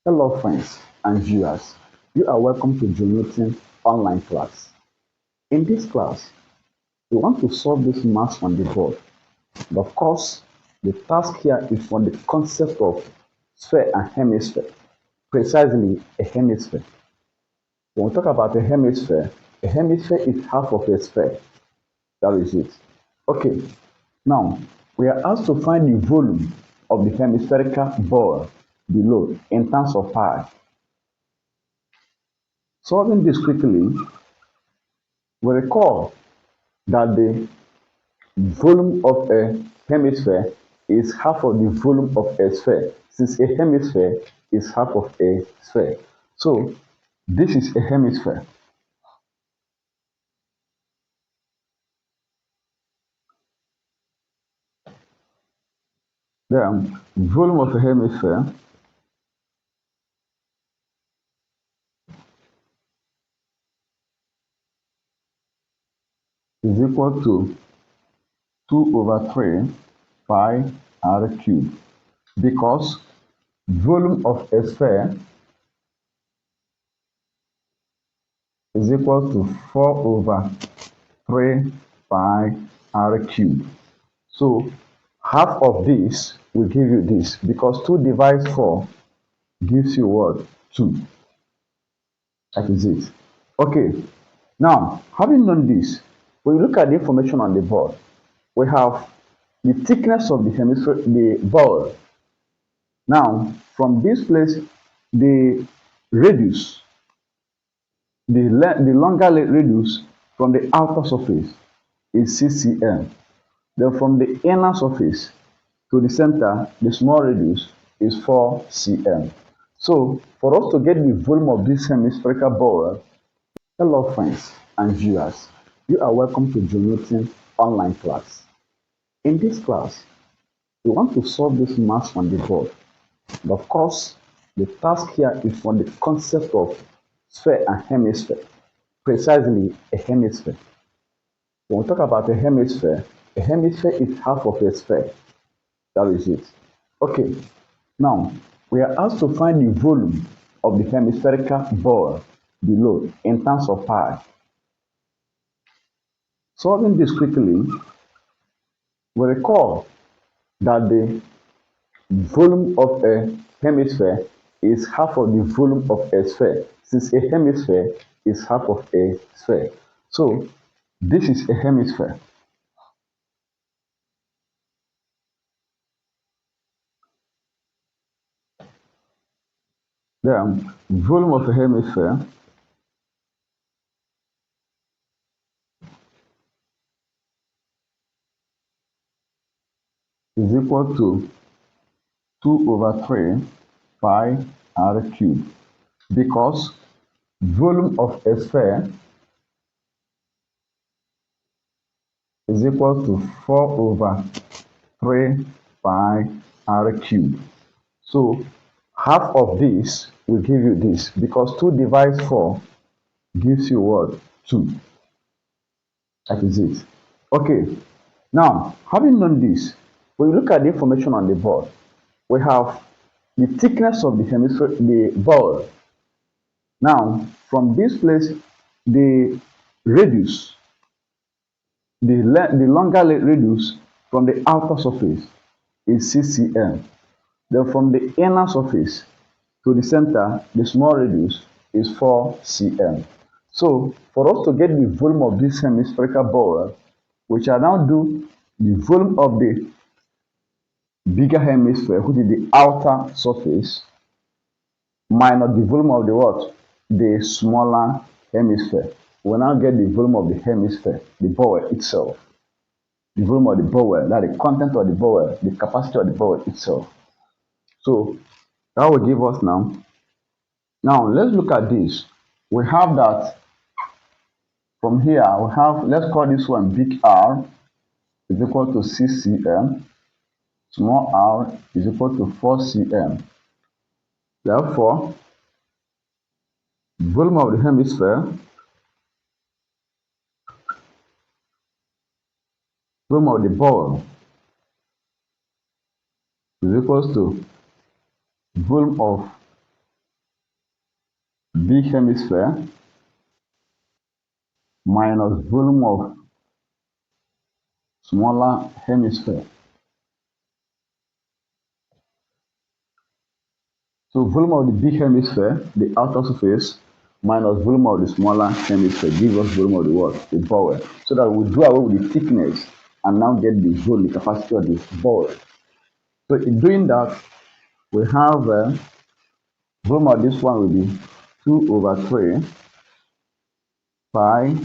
Hello friends and viewers, you are welcome to Jonathan online class. In this class, we want to solve this math on the board. But of course, the task here is from the concept of sphere and hemisphere, precisely a hemisphere. When we talk about a hemisphere is half of a sphere. That is it. Okay, now we are asked to find the volume of the hemispherical ball below in terms of pi. Solving this quickly, we recall that the volume of a hemisphere is half of the volume of a sphere, since a hemisphere is half of a sphere. So this is a hemisphere. The volume of a hemisphere is equal to 2 over 3 pi r cubed, because volume of a sphere is equal to 4 over 3 pi r cubed. So half of this will give you this, because 2 divides 4 gives you what? 2. That is it. Okay, now having done this, when you look at the information on the board, we have the thickness of the hemisphere, the ball. Now, from this place, the radius, the longer radius from the outer surface is 6 cm. Then from the inner surface to the center, the small radius is 4 cm. So, for us to get the volume of this hemispherical ball, hello friends and viewers, you are welcome to Jonathan online class. In this class, we want to solve this math on the board. But of course, the task here is from the concept of sphere and hemisphere, precisely a hemisphere. When we talk about a hemisphere is half of a sphere. That is it. Okay, now we are asked to find the volume of the hemispherical ball below in terms of pi. Solving this quickly, we recall that the volume of a hemisphere is half of the volume of a sphere, since a hemisphere is half of a sphere. So this is a hemisphere. The volume of a hemisphere is equal to 2 over 3 pi r cubed, because volume of a sphere is equal to 4 over 3 pi r cubed. So half of this will give you this, because 2 divides 4 gives you what? 2. That is it. Okay, now having done this, when you look at the information on the board, we have the thickness of the hemisphere, the ball. Now, from this place, the radius, the longer radius from the outer surface is 6 cm. Then from the inner surface to the center, the small radius is 4 cm. So, for us to get the volume of this hemispherical ball, we shall now do the volume of the bigger hemisphere, which is the outer surface, minus the volume of the what? The smaller hemisphere. We'll now get the volume of the hemisphere, the ball itself. The volume of the ball, that the content of the ball, the capacity of the ball itself. So that will give us now. Now let's look at this. We have that from here, we have, let's call this one big R is equal to 6 cm. Small r is equal to 4 cm. Therefore, volume of the hemisphere, volume of the ball is equal to volume of big hemisphere minus volume of smaller hemisphere. So volume of the big hemisphere, the outer surface, minus volume of the smaller hemisphere gives us volume of the what? The bowel. So that we do away with the thickness and now get the volume, the capacity of the bowel. So in doing that, we have volume of this one will be 2 over 3 pi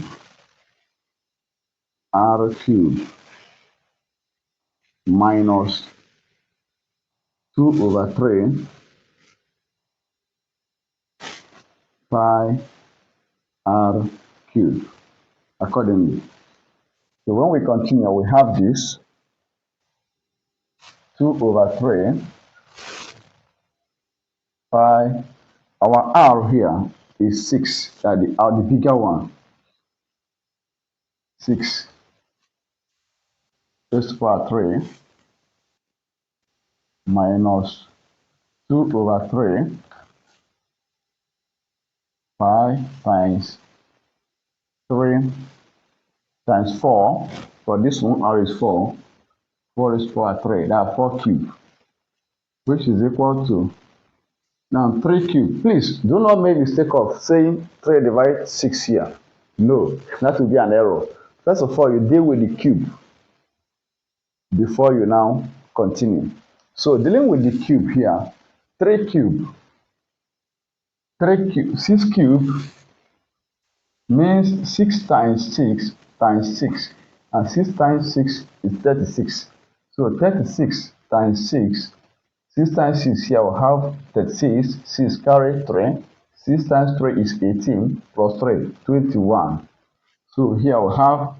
r cubed minus 2 over 3 pi r cubed accordingly. So when we continue, we have this 2 over 3 pi, our r here is 6, the bigger one, 6 raised to power 3 minus 2 over 3 pi times 3 times 4, for this one r is 4, 4 raised to power 3, that's 4 cubed, which is equal to, now 3 cubed. Please do not make mistake of saying 3 divided 6 here. No, that will be an error. First of all, you deal with the cube before you now continue. So dealing with the cube here, 3 cube, 6 cube means 6 times 6 times 6, and 6 times 6 is 36. So 36 times 6, 6 times 6 here will have 36, 6 carry 3, 6 times 3 is 18, plus 3, 21. So here we'll have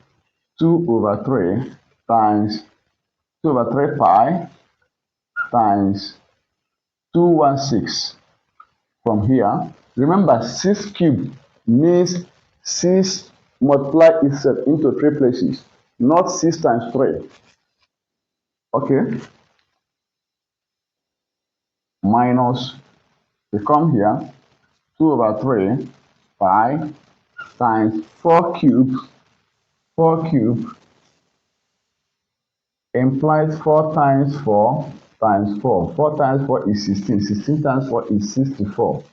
2 over 3 times 2 over 3 pi times 216 from here. Remember, 6 cubed means 6 multiply itself into 3 places, not 6 times 3. Okay? Minus, we come here, 2 over 3 pi times 4 cubed. 4 cubed implies 4 times 4 times 4. 4 times 4 is 16. 16 times 4 is 64.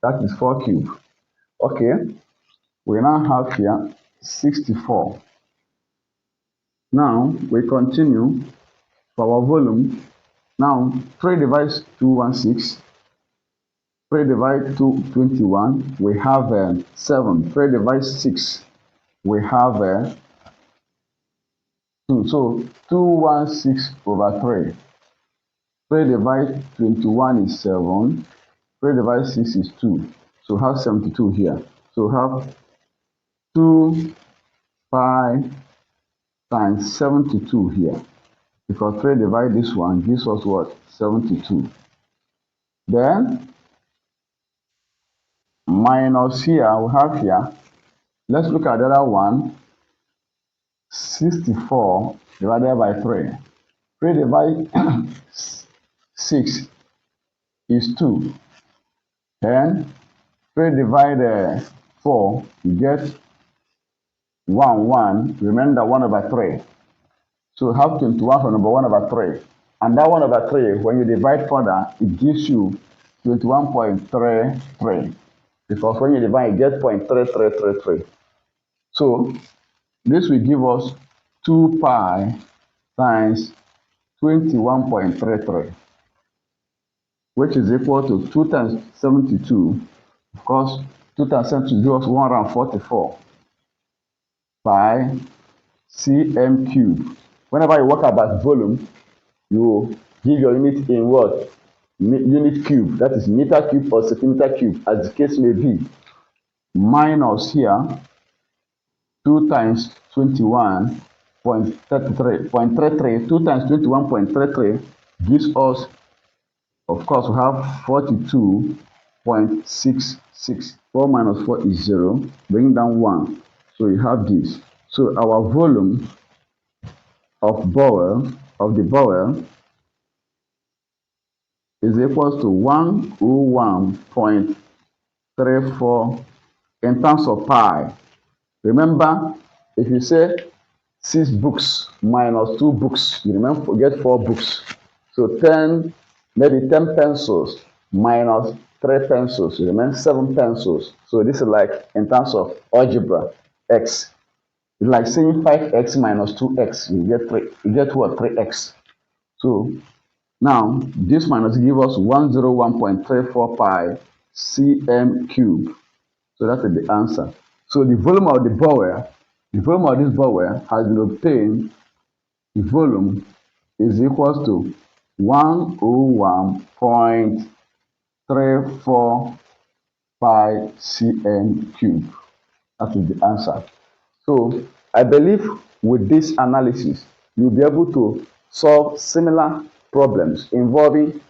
That is 4 cubed. Okay, we now have here 64. Now we continue for our volume. Now 3 divides 216. 3 divides 221. We have 7. 3 divides 6. We have 2. So 216 over 3. 3 divided 21 is 7. 3 divided 6 is 2. So we have 72 here. So we have 2 pi times 72 here. Because 3 divided this one gives us what? 72. Then minus here, we have here. Let's look at the other one. 64 divided by 3. 3 divided 6 is 2. Then 3 divided 4, you get 1. Remember 1 over 3. So you have 21 from number 1 over 3. And that 1 over 3, when you divide further, it gives you 21.33. Because when you divide, you get 0.3333. So this will give us 2 pi times 21.33, which is equal to 2 times 72. Of course, 2 times 72 gives us 144 pi cm cube. Whenever you work about volume, you give your unit in what? Unit cube. That is meter cube or centimeter cube, as the case may be. Minus here, 2 times 21.33. 2 times 21.33 gives us, of course, we have 42.66. 4 minus 4 is 0. Bring down 1. So you have this. So our volume of the bowel is equals to 101.33 1.34 in terms of pi. Remember, if you say 6 books minus 2 books, you remember forget 4 books. So 10, maybe 10 pencils minus 3 pencils, you remember 7 pencils. So this is like in terms of algebra, x. It's like saying 5x minus 2x, you get 3, you get what? 3x. So now this minus give us 101.34 pi cm cube. So that is the answer. So the volume of the bowel, the volume of this bowel has been obtained. The volume is equal to 101.34 pi cm cube. That is the answer. So I believe with this analysis, you'll be able to solve similar problems involving